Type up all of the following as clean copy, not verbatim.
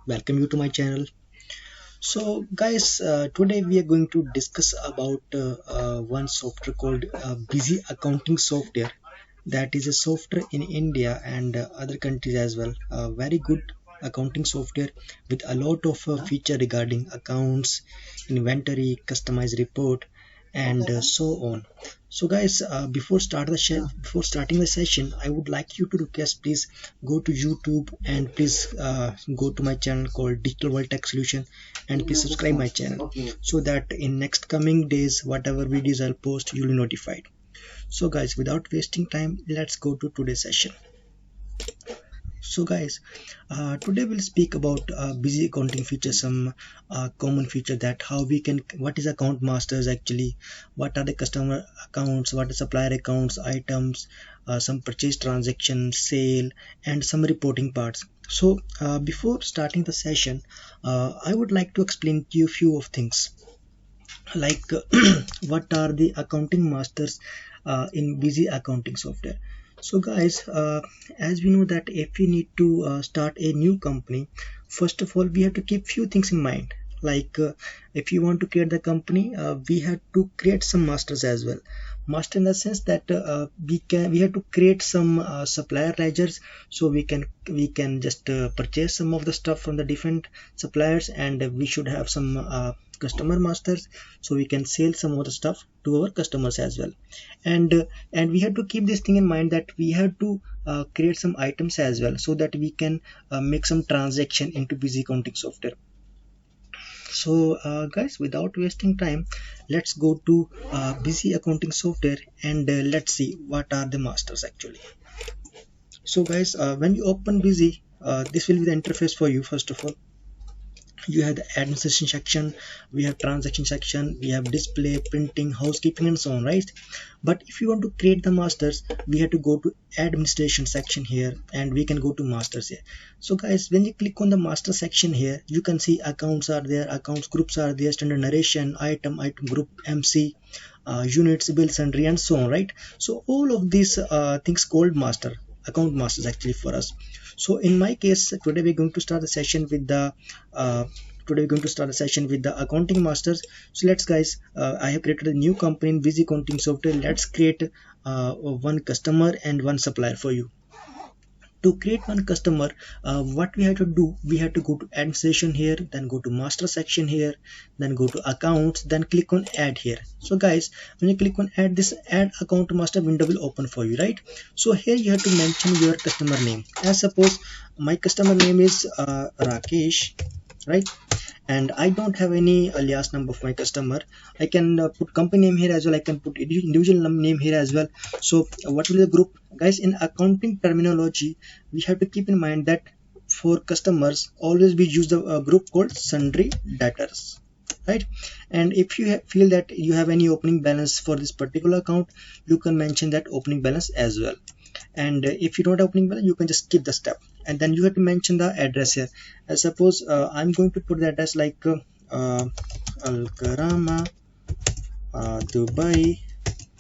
welcome you to my channel. So guys, today we are going to discuss about one software called Busy Accounting Software. That is a software in India and other countries as well. Very good accounting software with a lot of feature regarding accounts, inventory, customized report, and so on. So guys, before starting the session, I would like you to request, please go to YouTube and please go to my channel called Digital World Tech Solution, and please subscribe my channel so that in next coming days whatever videos I'll post you'll be notified. So guys, without wasting time, let's go to today's session. So guys, today we'll speak about busy accounting feature, some common feature, that how we can, what is account masters actually, what are the customer accounts, what are supplier accounts, items, some purchase transaction, sale, and some reporting parts. So before starting the session, I would like to explain to you a few of things like what are the accounting masters in busy accounting software. So guys, as we know that if we need to start a new company, first of all we have to keep few things in mind, like if you want to create the company, we have to create some masters as well. Master in the sense that we have to create some supplier ledgers, so we can just purchase some of the stuff from the different suppliers, and we should have some customer masters, so we can sell some of the stuff to our customers as well. And we have to keep this thing in mind that we have to create some items as well, so that we can make some transaction into busy accounting software. So guys, without wasting time, let's go to busy accounting software, and let's see what are the masters actually. So guys, when you open busy, this will be the interface for you. First of all, you have the administration section, we have transaction section, we have display, printing, housekeeping, and so on, right? But if you want to create the masters, we have to go to administration section here, and we can go to masters here. So guys, when you click on the master section here, you can see accounts are there, accounts groups are there, standard narration, item group, MC, units, bill, sundry, and so on, right? So all of these things called master account masters actually for us. So in my case, today we're going to start the session with the accounting masters. So let's guys, I have created a new company in busy accounting software. Let's create one customer and one supplier for you. To create one customer, what we have to do, we have to go to administration here, then go to master section here, then go to accounts, then click on add here. So guys, when you click on add, this add account master window will open for you, right? So here you have to mention your customer name. As suppose my customer name is Rakesh, right? And I don't have any alias number of my customer. I can put company name here as well, I can put individual name here as well. So what will be the group? Guys, in accounting terminology, we have to keep in mind that for customers always we use the group called sundry debtors, right? And if you feel that you have any opening balance for this particular account, you can mention that opening balance as well. And if you don't have opening balance, you can just skip the step, and then you have to mention the address here. As suppose I'm going to put the address like Al Karama, Dubai,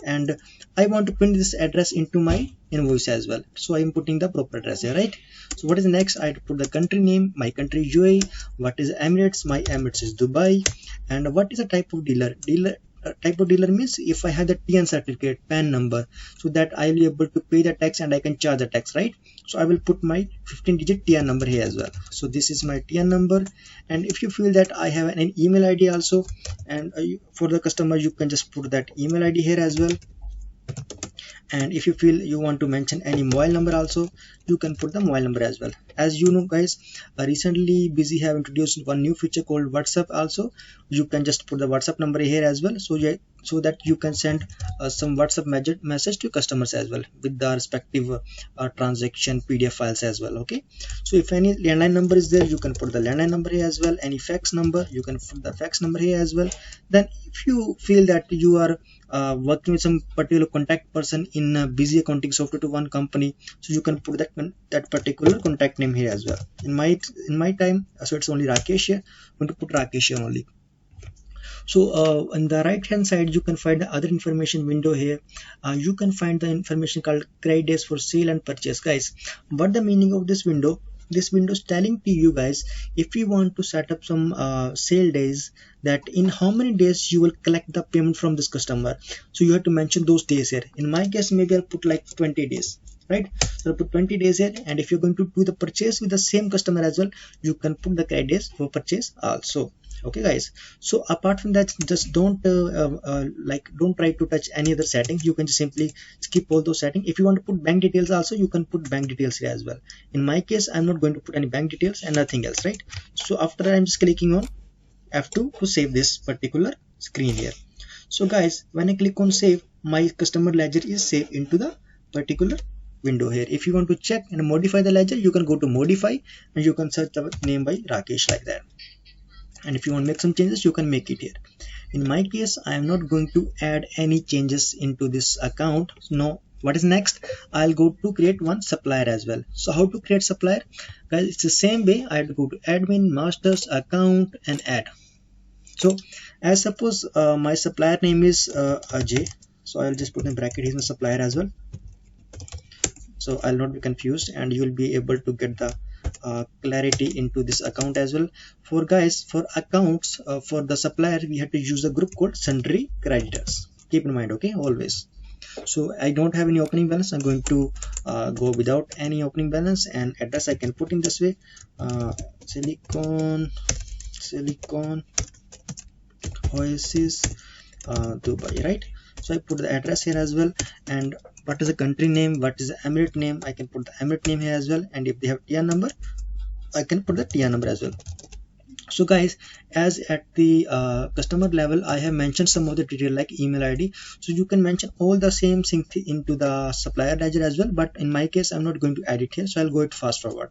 and I want to print this address into my invoice as well, so I'm putting the proper address here, right? So what is next? I have to put the country name, my country is UAE, what is Emirates, my Emirates is Dubai, and what is the type of dealer. Type of dealer means if I have the TN certificate, PAN number, so that I will be able to pay the tax and I can charge the tax, right? So I will put my 15-digit TN number here as well. So this is my TN number. And if you feel that I have an email ID also, and for the customer, you can just put that email ID here as well. And if you feel you want to mention any mobile number also, you can put the mobile number as well. As you know guys, recently Busy have introduced one new feature called WhatsApp also. You can just put the WhatsApp number here as well, so yeah, so that you can send some WhatsApp message to customers as well with the respective transaction PDF files as well. Okay, so if any landline number is there, you can put the landline number here as well. Any fax number, you can put the fax number here as well. Then if you feel that you are working with some particular contact person in busy accounting software to one company, so you can put that particular contact name here as well. In my time, so it's only Rakesh here. I'm going to put Rakesh here only. So on the right hand side, you can find the other information window here. You can find the information called credit days for sale and purchase. Guys, what the meaning of this window? this window is telling to you guys if you want to set up some sale days, that in how many days you will collect the payment from this customer. So you have to mention those days here. In my case, maybe I'll put like 20 days, right? So I'll put 20 days here, and if you're going to do the purchase with the same customer as well, you can put the credit days for purchase also. Okay guys, so apart from that, just don't don't try to touch any other settings. You can just simply skip all those settings. If you want to put bank details also, you can put bank details here as well. In my case, I'm not going to put any bank details and nothing else, right? So after that, I'm just clicking on F2 to save this particular screen here. So guys, when I click on save, my customer ledger is saved into the particular window here. If you want to check and modify the ledger, you can go to modify and you can search the name by Rakesh like that. And if you want to make some changes, you can make it here. In my case, I am not going to add any changes into this account. No. What is next? I'll go to create one supplier as well. So how to create supplier, guys? It's the same way. I have to go to admin, masters, account, and add. So as suppose my supplier name is Ajay, so I'll just put in bracket, he's my supplier as well, so I'll not be confused, and you will be able to get the clarity into this account as well. For guys, for accounts, for the supplier, we have to use the group called sundry creditors. Keep in mind, okay, always. So I don't have any opening balance. I'm going to go without any opening balance, and address I can put in this way, silicon Oasis, Dubai, right? So I put the address here as well, and what is the country name, what is the emirate name, I can put the emirate name here as well, and if they have TR number, I can put the TR number as well. So guys, as at the customer level, I have mentioned some of the detail like email ID, so you can mention all the same thing into the supplier ledger as well, but in my case, I'm not going to add it here, so I'll go it fast forward.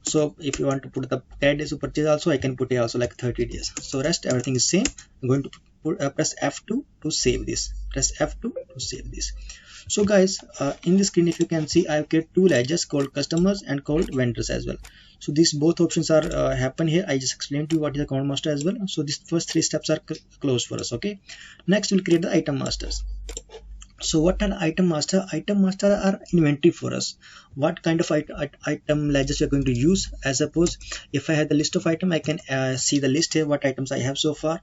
So if you want to put the 10 days of purchase also, I can put it also like 30 days. So rest everything is same. I'm going to press F2 to save this. Press F2 to save this. So guys, in the screen, if you can see, I've created two ledgers called customers and called vendors as well. So these both options are happen here. I just explained to you what is account master as well. So these first three steps are closed for us. Okay. Next, we'll create the item masters. So what are item master? Item master are inventory for us. What kind of item ledgers we are going to use? As suppose if I have the list of item, I can see the list here, what items I have so far,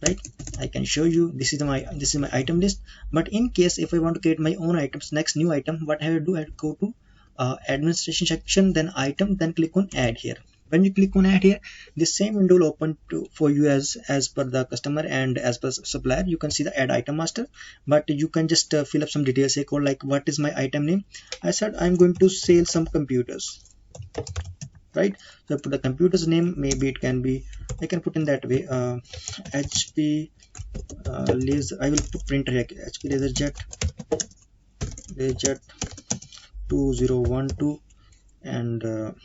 right? I can show you this is my item list. But in case if I want to create my own items, next new item, what I have to do, I have to go to administration section, then item, then click on add here. When you click on add here, the same window will open for you as per the customer and as per supplier. You can see the add item master, but you can just fill up some details here called like what is my item name. I said I'm going to sell some computers, right? So I put the computer's name, maybe it can be, I can put in that way, HP laser, I will put printer here, HP LaserJet 2012 and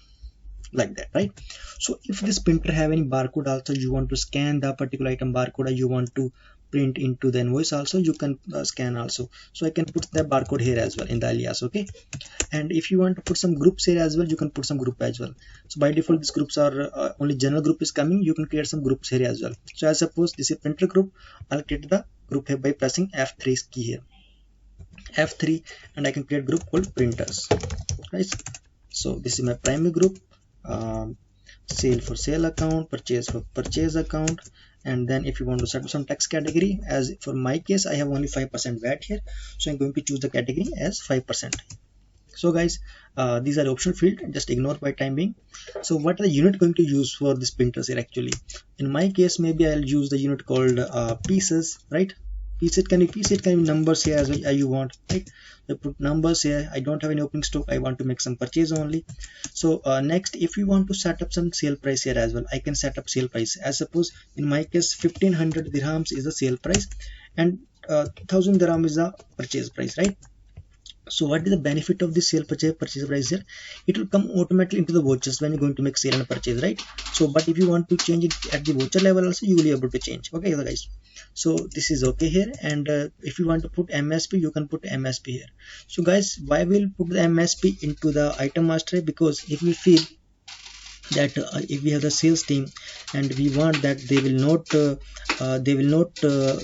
like that, right? So if this printer have any barcode also, you want to scan the particular item barcode, or you want to print into the invoice also, you can scan also. So I can put the barcode here as well in the alias. Okay, and if you want to put some groups here as well, you can put some group as well. So by default, these groups are only general group is coming. You can create some groups here as well. So I suppose this is printer group. I'll create the group here by pressing F3 key here, F3, and I can create group called printers, right? So this is my primary group, sale for sale account, purchase for purchase account, and then if you want to set up some tax category, as for my case I have only 5% VAT here, so I'm going to choose the category as 5%. So guys, these are the optional field, just ignore by time being. So what are the unit going to use for this printers here actually? In my case, maybe I'll use the unit called pieces, right? It can be numbers here as well as you want, right? So put numbers here. I don't have any opening stock, I want to make some purchase only. So next, if you want to set up some sale price here as well, I can set up sale price. As suppose in my case 1500 dirhams is the sale price and 1000 dirham is the purchase price, right? So what is the benefit of this sale purchase price here? It will come automatically into the vouchers when you're going to make sale and purchase, right? So but if you want to change it at the voucher level also, you will be able to change. Okay guys, so this is okay here. And if you want to put MSP, you can put MSP here. So guys, why we'll put the MSP into the item master? Because if we feel that if we have the sales team and we want that they will not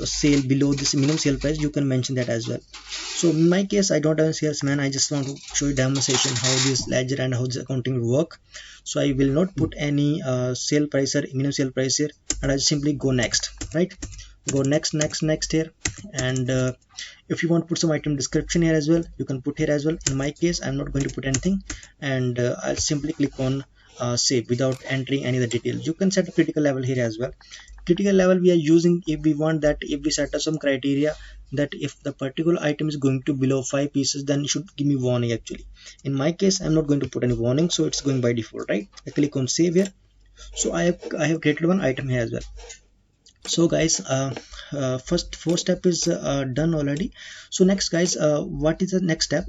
sell below this minimum sale price, you can mention that as well. So in my case, I don't have a salesman, I just want to show you demonstration how this ledger and how this accounting will work. So I will not put any sale price or minimum sale price here, and I simply go next, right? Go next here. And if you want to put some item description here as well, you can put here as well. In my case, I'm not going to put anything, and I'll simply click on save without entering any of the details. You can set a critical level here as well. Critical level we are using if we want that, if we set up some criteria that if the particular item is going to below 5 pieces, then it should give me warning actually. In my case, I'm not going to put any warning, so it's going by default, right? I click on save here. So I have created one item here as well. So guys, first four step is done already. So next guys, what is the next step?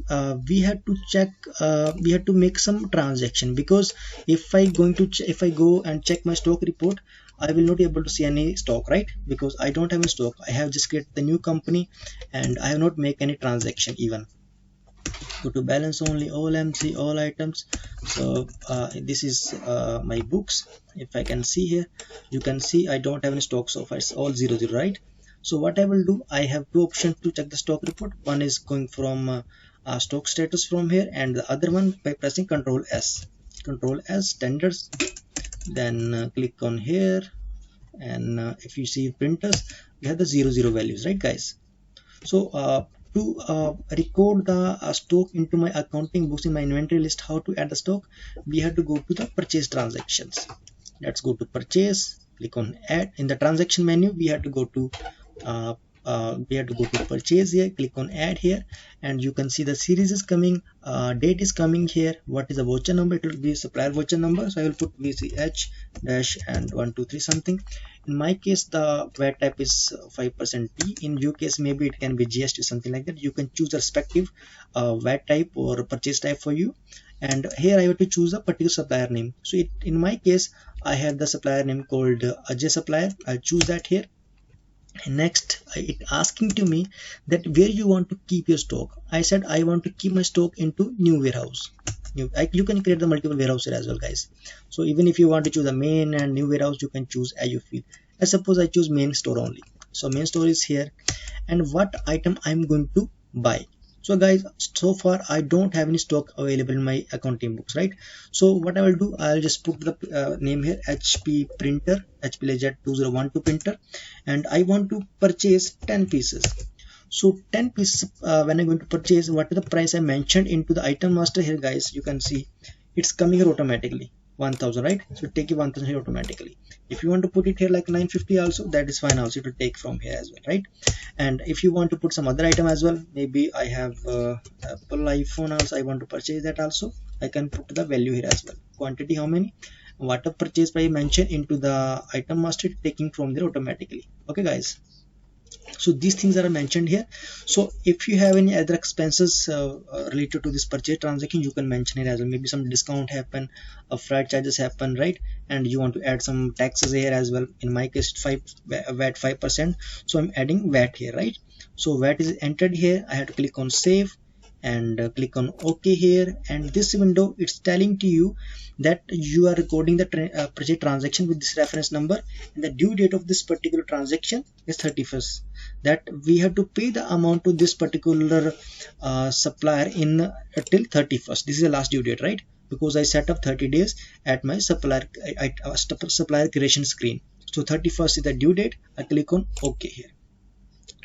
We had to check, we had to make some transaction, because if I go and check my stock report, I will not be able to see any stock, right? Because I don't have a stock. I have just created the new company and I have not make any transaction even. Go to balance only, all MC, all items. So this is my books. If I can see here, you can see I don't have any stock so far. It's all 0 0, right? So what I will do, I have two options to check the stock report. One is going from stock status from here, and the other one by pressing Control S standards. Then click on here, and if you see printers, we have the 0 0 values, right guys? So to record the stock into my accounting books in my inventory list, how to add the stock, we have to go to the purchase transactions. Let's go to purchase, click on add. In the transaction menu, we have to go to purchase here, click on add here, and you can see the series is coming, date is coming here, what is the voucher number, it will be supplier voucher number. So I will put VCH dash and 123 something. In my case, the VAT type is 5% T. In your case, maybe it can be GST, something like that. You can choose the respective VAT type or purchase type for you. And here I have to choose a particular supplier name. So in my case, I have the supplier name called Ajay Supplier. I'll choose that here. And next, it asking to me that where you want to keep your stock. I said I want to keep my stock into new warehouse. You can create the multiple warehouse here as well, guys. So even if you want to choose a main and new warehouse, you can choose as you feel. I suppose I choose main store only. So main store is here, and what item I'm going to buy. So guys, so far I don't have any stock available in my accounting books, right? So what I will do, I'll just put the name here, HP printer, HP Laser 2012 printer, and I want to purchase 10 pieces. So 10 pieces, when I'm going to purchase, what is the price I mentioned into the item master here, guys? You can see it's coming here automatically, 1000, right? So take it 1000 here automatically. If you want to put it here like 950 also, that is fine also, to take from here as well, right? And if you want to put some other item as well, maybe I have Apple iPhone also, I want to purchase that also, I can put the value here as well, quantity how many, what a purchase price mentioned into the item master, taking from there automatically. Okay guys, so these things are mentioned here. So if you have any other expenses related to this purchase transaction, you can mention it as well. Maybe some discount happen, freight charges happen, right? And you want to add some taxes here as well. In my case, VAT 5%, so I'm adding VAT here, right? So VAT is entered here. I have to click on save and click on OK here, and this window, it's telling to you that you are recording the purchase transaction with this reference number, and the due date of this particular transaction is 31st, that we have to pay the amount to this particular supplier in till 31st. This is the last due date, right? Because I set up 30 days at my supplier creation screen. So 31st is the due date. I click on OK here.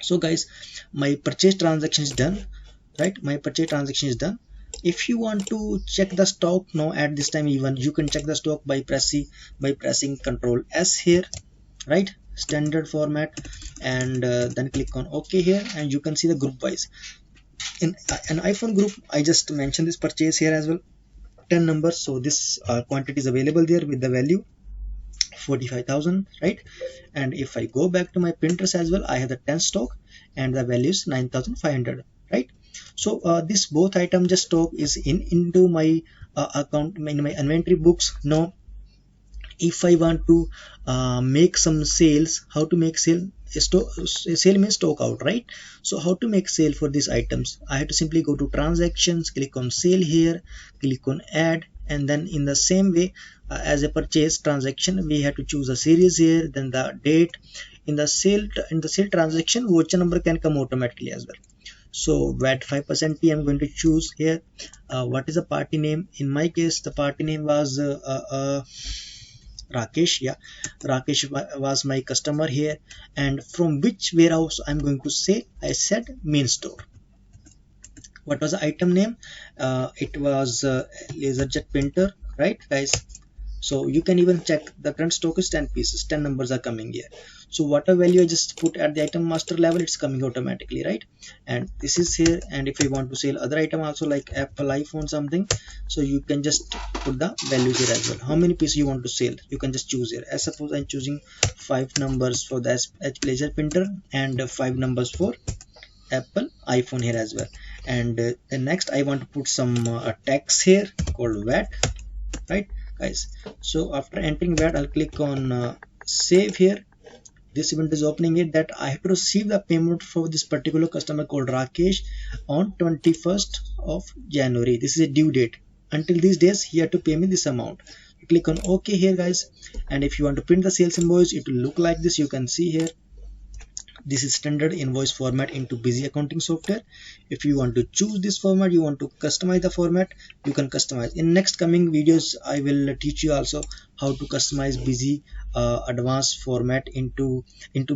So guys, my purchase transaction is done, right? My purchase transaction is done. If you want to check the stock now at this time, even you can check the stock by pressing Control S here, right? Standard format, and then click on OK here, and you can see the group wise. In an iPhone group, I just mentioned this purchase here as well, 10 numbers. So this quantity is available there with the value 45,000, right? And if I go back to my printers as well, I have the 10 stock and the value is 9,500, right? So this both item just stock is into my account, in my inventory books. Now if I want to make some sales, how to make sale? Sale means stock out, right? So how to make sale for these items? I have to simply go to transactions, click on sale here, click on add, and then in the same way as a purchase transaction we have to choose a series here, then the date. In the sale transaction, voucher number can come automatically as well. So VAT 5% P, I'm going to choose here. What is the party name? In my case the party name was Rakesh. Yeah, Rakesh was my customer here. And from which warehouse I'm going to say? I said main store. What was the item name? It was LaserJet printer, right guys? So you can even check the current stock is 10 pieces, 10 numbers are coming here. So whatever value I just put at the item master level, it's coming automatically, right? And this is here. And if you want to sell other item also, like Apple iPhone something, so you can just put the values here as well. How many pieces you want to sell, you can just choose here. As suppose I'm choosing 5 numbers for the HP laser printer and 5 numbers for Apple iPhone here as well. And then next I want to put some text here called VAT, right guys? So after entering VAT, I'll click on save here. This event is opening it that I have to receive the payment for this particular customer called Rakesh on 21st of January. This is a due date. Until these days he had to pay me this amount. You click on OK here guys, and if you want to print the sales invoice, it will look like this. You can see here this is standard invoice format into busy accounting software. If you want to choose this format, you want to customize the format, you can customize. In next coming videos I will teach you also how to customize busy advanced format into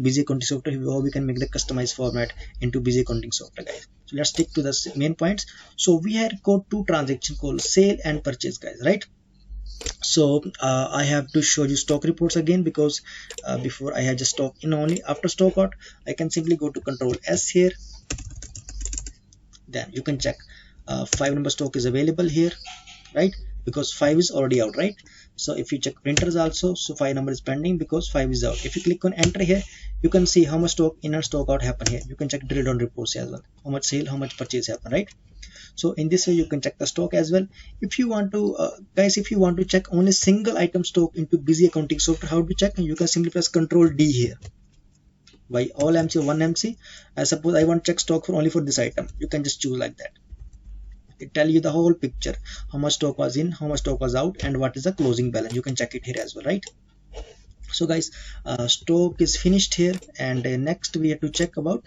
busy accounting software, how we can make the customized format into busy accounting software guys. So let's stick to the main points. So we had got two transactions called sale and purchase guys, right? So I have to show you stock reports again, because before I had just stock in only. After stock out, I can simply go to Control S here. Then you can check 5 number stock is available here, right? Because 5 is already out, right? So if you check printers also, so 5 number is pending because 5 is out. If you click on enter here, you can see how much stock in and stock out happen here. You can check drill down reports as well, how much sale, how much purchase happen, right? So in this way you can check the stock as well. If you want to guys, if you want to check only single item stock into busy accounting software, how to check? You can simply press Control D here. By all MC or one MC, I suppose I want to check stock for only for this item, you can just choose like that. It tell you the whole picture, how much stock was in, how much stock was out, and what is the closing balance. You can check it here as well, right? So guys, stock is finished here, and next we have to check about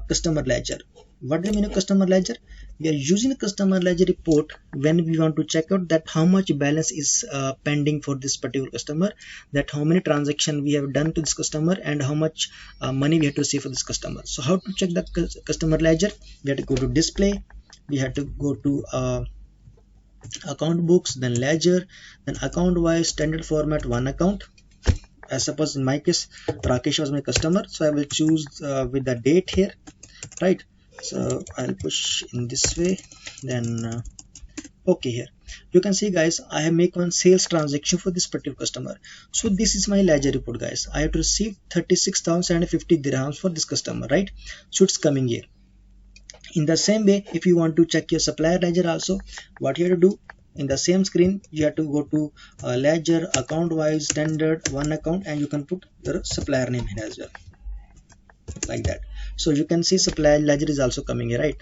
customer ledger. What do you mean customer ledger? We are using the customer ledger report when we want to check out that how much balance is pending for this particular customer, that how many transactions we have done to this customer, and how much money we have to receive for this customer. So how to check the customer ledger? We have to go to display, we have to go to account books, then ledger, then account wise standard format one account. As suppose in my case Rakesh was my customer, so I will choose with the date here, right? So I'll push in this way, then okay. Here you can see guys, I have make one sales transaction for this particular customer. So this is my ledger report guys. I have to receive 36,750 dirhams for this customer, right? So it's coming here. In the same way, if you want to check your supplier ledger also, what you have to do, in the same screen you have to go to ledger, account wise, standard, one account, and you can put your supplier name here as well, like that. So you can see supplier ledger is also coming here, right?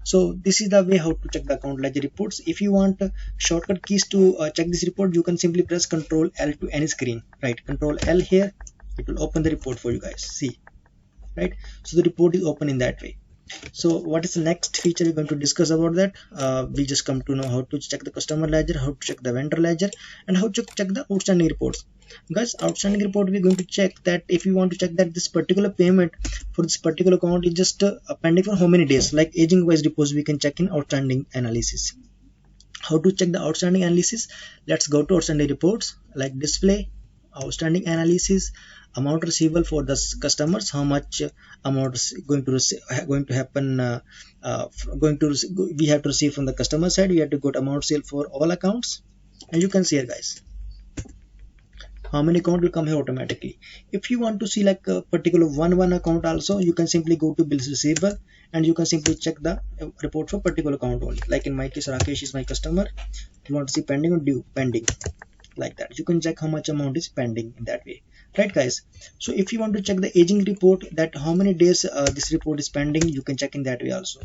So this is the way how to check the account ledger reports. If you want shortcut keys to check this report, you can simply press Control L to any screen, right? Control L here, it will open the report for you guys, see, right? So the report is open in that way. So what is the next feature we're going to discuss about that? We just come to know how to check the customer ledger, how to check the vendor ledger, and how to check the outstanding reports. Guys, outstanding report, we're going to check that if you want to check that this particular payment for this particular account is just pending for how many days, like aging wise reports we can check in outstanding analysis. How to check the outstanding analysis? Let's go to outstanding reports, like display, outstanding analysis, amount receivable for the customers, how much amount is going to happen, we have to receive from the customer side. We have to go to amount sale for all accounts, and you can see here guys how many account will come here automatically. If you want to see like a particular one account also, you can simply go to bills receivable, and you can simply check the report for particular account only. Like in my case Rakesh is my customer. You want to see pending or due, pending, like that. You can check how much amount is pending in that way, right guys? So if you want to check the aging report, that how many days this report is pending, you can check in that way also.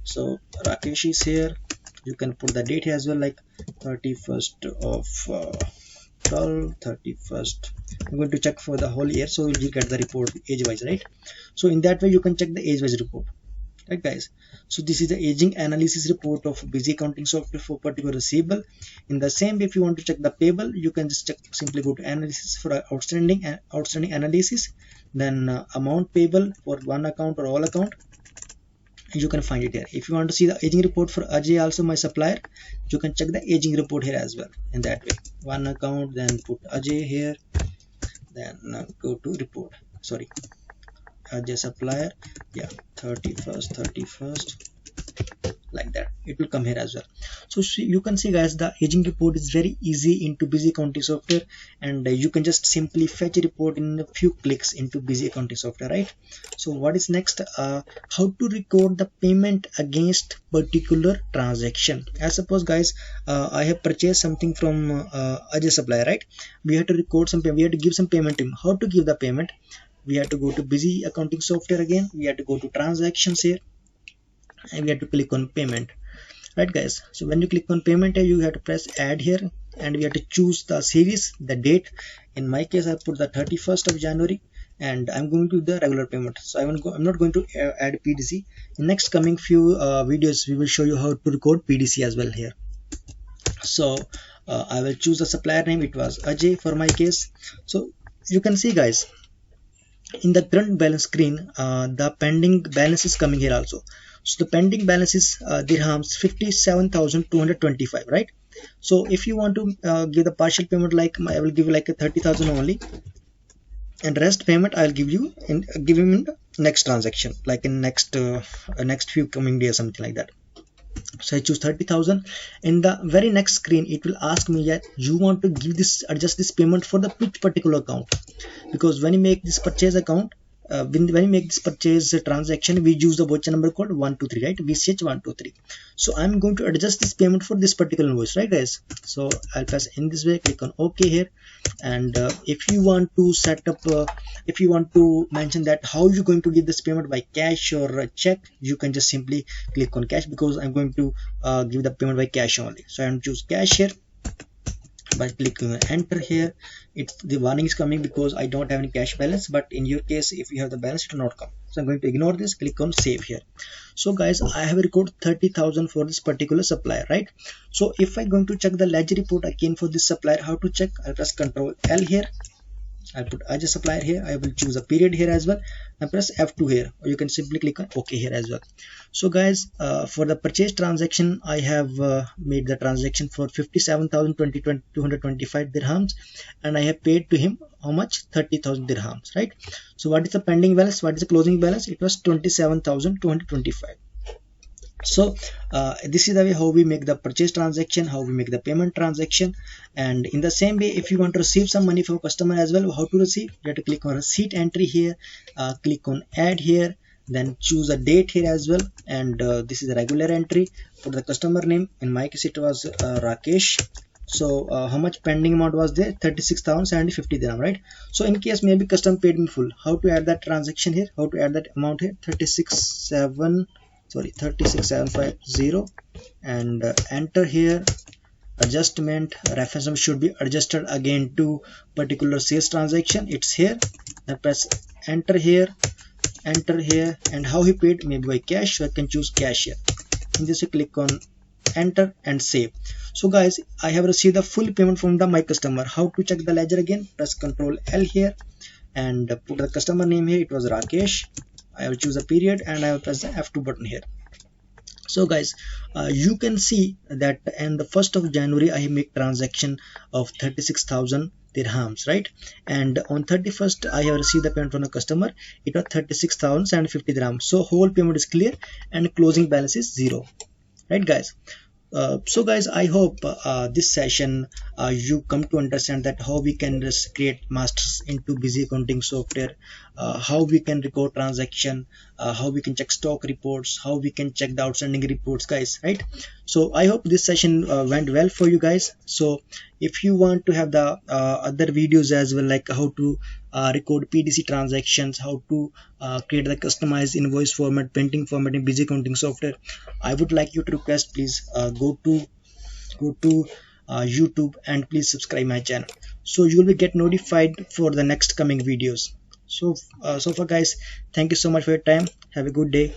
So Rakesh is here, You can put the date here as well, like 31st of 12 31st. I'm going to check for the whole year, so you'll get the report age wise, right? So in that way you can check the age wise report, right guys? So this is the aging analysis report of busy accounting software for particular receivable. In the same way, if you want to check the payable, you can just check, simply go to analysis for outstanding analysis, then amount payable for one account or all account, you can find it here. If you want to see the aging report for Ajay, also my supplier, you can check the aging report here as well. In that way, one account, then put Ajay here, then go to report, sorry, Ajay supplier, yeah, 31st, like that it will come here as well. So you can see guys, the aging report is very easy into busy accounting software, and you can just simply fetch a report in a few clicks into busy accounting software, right? So what is next? How to record the payment against particular transaction. As suppose guys, I have purchased something from Ajay supplier, right? We have to record some payment, we have to give some payment to him. How to give the payment? We have to go to busy accounting software again, we have to go to transactions here, and we have to click on payment, right guys? So when you click on payment here, you have to press add here, and we have to choose the series, the date. In my case, I put the 31st of January, and I'm going to the regular payment, so I'm not going to add PDC. In next coming few videos, we will show you how to record PDC as well here. So I will choose the supplier name, it was Ajay for my case. So you can see guys, in the current balance screen, the pending balance is coming here also. So the pending balance is dirhams 57,225, right? So if you want to give the partial payment, like I will give like a 30,000 only, and rest payment I'll give him in the next transaction, like in next few coming days, something like that. So I choose 30,000. In the very next screen, it will ask me that you want to give this, adjust this payment for the which particular account, because when you make this purchase account, when you make this purchase transaction, we use the voucher number code 123, right? VCH 123. So I'm going to adjust this payment for this particular invoice, right guys? So I'll press in this way, click on OK here, and if you want to set up, if you want to mention that how you're going to give this payment, by cash or check, you can just simply click on cash, because I'm going to give the payment by cash only. So I'm choose cash here. By clicking on enter here, the warning is coming because I don't have any cash balance, but in your case, if you have the balance, it will not come. So I'm going to ignore this, click on save here. So guys, I have recorded 30,000 for this particular supplier, right? So if I'm going to check the ledger report again for this supplier, how to check? I'll press Ctrl L here, I'll put Ajay supplier here, I will choose a period here as well, and press F2 here, or you can simply click on OK here as well. So guys, for the purchase transaction, I have made the transaction for 57,225 dirhams, and I have paid to him how much? 30,000 dirhams, right? So what is the pending balance? What is the closing balance? It was 27,225. So this is the way how we make the purchase transaction, how we make the payment transaction. And in the same way, if you want to receive some money from a customer as well, how to receive? You have to click on receipt entry here, click on add here, then choose a date here as well, and this is a regular entry. Put the customer name, in my case it was Rakesh. So how much pending amount was there? 36,750 dirham, right? So in case maybe customer paid in full, how to add that transaction here, how to add that amount here? 36750, and enter here. Adjustment reference number should be adjusted again to particular sales transaction, it's here. Then press enter here, and how he paid, maybe by cash, so I can choose cash here. In this, click on enter and save. So guys, I have received the full payment from my customer. How to check the ledger again? Press Ctrl L here, and put the customer name here, it was Rakesh. I will choose a period, and I will press the F2 button here. So guys, you can see that in the 1st of January I make transaction of 36,000 dirhams, right? And on 31st I have received the payment from the customer, it was 36,750 dirhams. So whole payment is clear and closing balance is 0, right guys? So guys, I hope this session you come to understand that how we can just create masters into busy accounting software how we can record transaction, how we can check stock reports, how we can check the outstanding reports, guys, right? So I hope this session went well for you guys. So if you want to have the other videos as well, like how to record PDC transactions, how to create the customized invoice format, printing format in busy accounting software, I would like you to request, please go to YouTube and please subscribe my channel, so you will be get notified for the next coming videos. So so far, guys, thank you so much for your time. Have a good day.